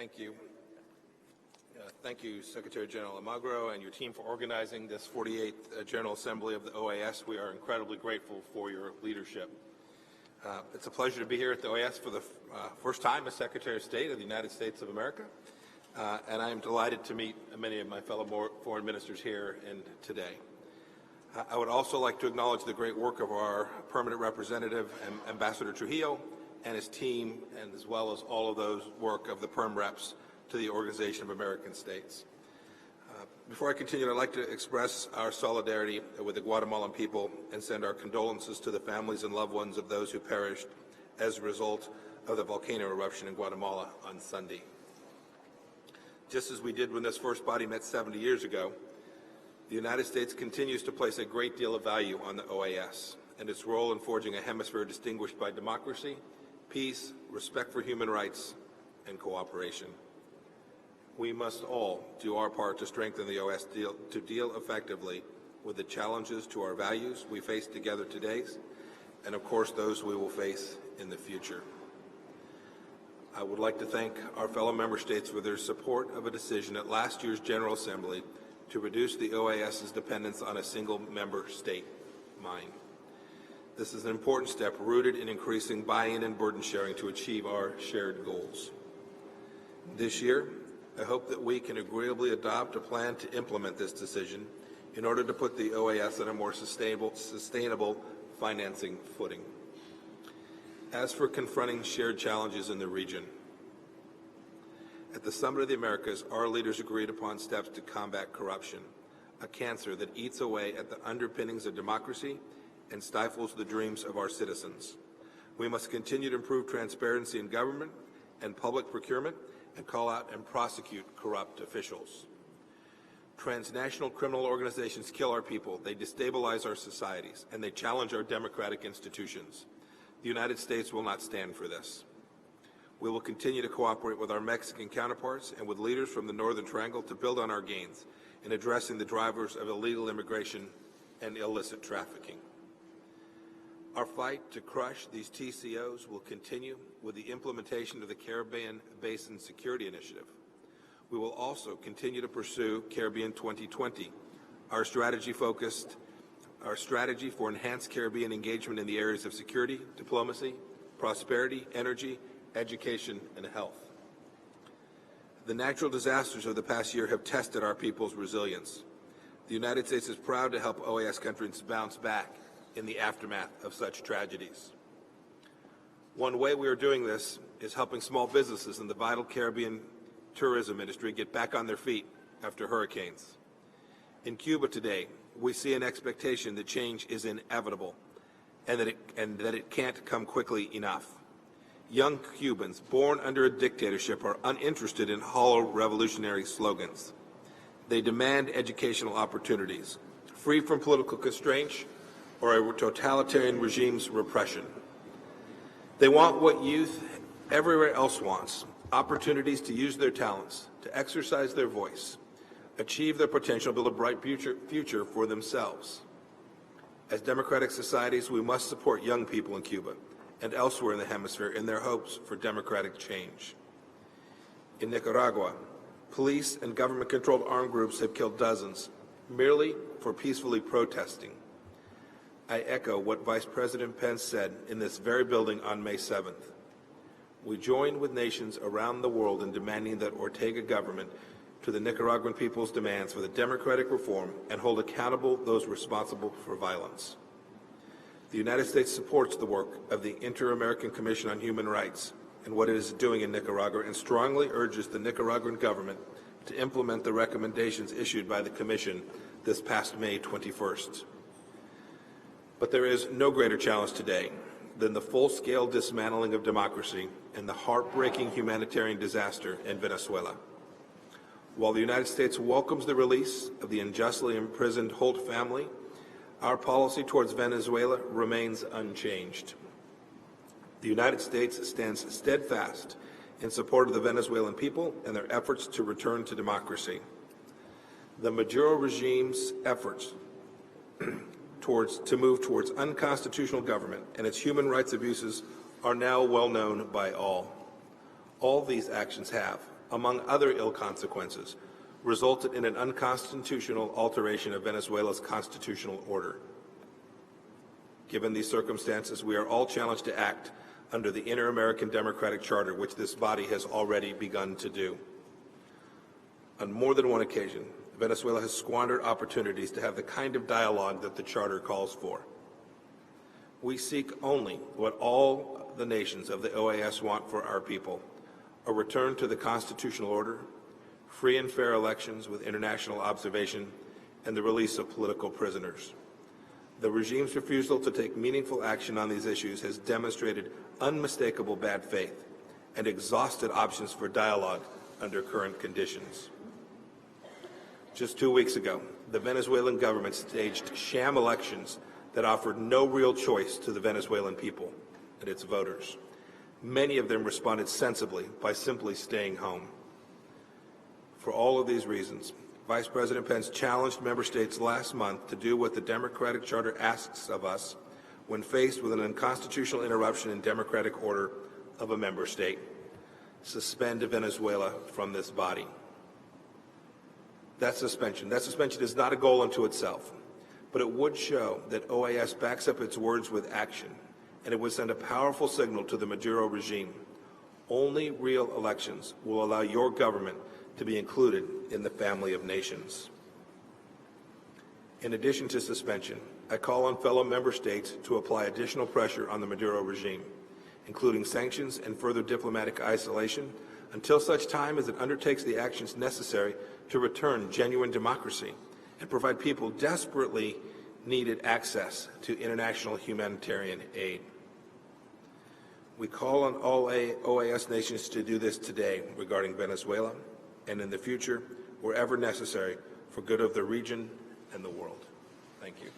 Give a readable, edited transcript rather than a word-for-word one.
Thank you. Thank you, Secretary General Almagro and your team for organizing this 48th General Assembly of the OAS. We are incredibly grateful for your leadership. It's a pleasure to be here at the OAS for the first time as Secretary of State of the United States of America, and I am delighted to meet many of my fellow foreign ministers here and today. I would also like to acknowledge the great work of our permanent representative, Ambassador Trujillo, and his team, and as well as all of those work of the Perm Reps to the Organization of American States. Before I continue, I'd like to express our solidarity with the Guatemalan people and send our condolences to the families and loved ones of those who perished as a result of the volcano eruption in Guatemala on Sunday. Just as we did when this first body met 70 years ago, the United States continues to place a great deal of value on the OAS and its role in forging a hemisphere distinguished by democracy, peace, respect for human rights, and cooperation. We must all do our part to strengthen the OAS to deal effectively with the challenges to our values we face together today, and of course those we will face in the future. I would like to thank our fellow member states for their support of a decision at last year's General Assembly to reduce the OAS's dependence on a single member state mine. This is an important step rooted in increasing buy-in and burden sharing to achieve our shared goals. This year, I hope that we can agreeably adopt a plan to implement this decision in order to put the OAS on a more sustainable financing footing. As for confronting shared challenges in the region, at the Summit of the Americas, our leaders agreed upon steps to combat corruption, a cancer that eats away at the underpinnings of democracy and stifles the dreams of our citizens. We must continue to improve transparency in government and public procurement and call out and prosecute corrupt officials. Transnational criminal organizations kill our people, they destabilize our societies, and they challenge our democratic institutions. The United States will not stand for this. We will continue to cooperate with our Mexican counterparts and with leaders from the Northern Triangle to build on our gains in addressing the drivers of illegal immigration and illicit trafficking. Our fight to crush these TCOs will continue with the implementation of the Caribbean Basin Security Initiative. We will also continue to pursue Caribbean 2020, our strategy for enhanced Caribbean engagement in the areas of security, diplomacy, prosperity, energy, education, and health. The natural disasters of the past year have tested our people's resilience. The United States is proud to help OAS countries bounce back in the aftermath of such tragedies. One way we are doing this is helping small businesses in the vital Caribbean tourism industry get back on their feet after hurricanes. In Cuba today, we see an expectation that change is inevitable and that it can't come quickly enough. Young Cubans born under a dictatorship are uninterested in hollow revolutionary slogans. They demand educational opportunities, free from political constraints or a totalitarian regime's repression. They want what youth everywhere else wants, opportunities to use their talents, to exercise their voice, achieve their potential, build a bright future for themselves. As democratic societies, we must support young people in Cuba and elsewhere in the hemisphere in their hopes for democratic change. In Nicaragua, police and government-controlled armed groups have killed dozens merely for peacefully protesting. I echo what Vice President Pence said in this very building on May 7th. We join with nations around the world in demanding that Ortega government to the Nicaraguan people's demands for the democratic reform and hold accountable those responsible for violence. The United States supports the work of the Inter-American Commission on Human Rights and what it is doing in Nicaragua and strongly urges the Nicaraguan government to implement the recommendations issued by the Commission this past May 21st. But there is no greater challenge today than the full-scale dismantling of democracy and the heartbreaking humanitarian disaster in Venezuela. While the United States welcomes the release of the unjustly imprisoned Holt family, our policy towards Venezuela remains unchanged. The United States stands steadfast in support of the Venezuelan people and their efforts to return to democracy. The Maduro regime's efforts to move towards unconstitutional government and its human rights abuses are now well known by all. All these actions have, among other ill consequences, resulted in an unconstitutional alteration of Venezuela's constitutional order. Given these circumstances, we are all challenged to act under the Inter-American Democratic Charter, which this body has already begun to do. On more than one occasion, Venezuela has squandered opportunities to have the kind of dialogue that the Charter calls for. We seek only what all the nations of the OAS want for our people: a return to the constitutional order, free and fair elections with international observation, and the release of political prisoners. The regime's refusal to take meaningful action on these issues has demonstrated unmistakable bad faith and exhausted options for dialogue under current conditions. Just 2 weeks ago, the Venezuelan government staged sham elections that offered no real choice to the Venezuelan people and its voters. Many of them responded sensibly by simply staying home. For all of these reasons, Vice President Pence challenged member states last month to do what the Democratic Charter asks of us when faced with an unconstitutional interruption in democratic order of a member state: suspend Venezuela from this body. That suspension is not a goal unto itself, but it would show that OAS backs up its words with action, and it would send a powerful signal to the Maduro regime. Only real elections will allow your government to be included in the family of nations. In addition to suspension, I call on fellow member states to apply additional pressure on the Maduro regime, including sanctions and further diplomatic isolation, until such time as it undertakes the actions necessary to return genuine democracy and provide people desperately needed access to international humanitarian aid. We call on all OAS nations to do this today regarding Venezuela, and in the future, wherever necessary, for good of the region and the world. Thank you.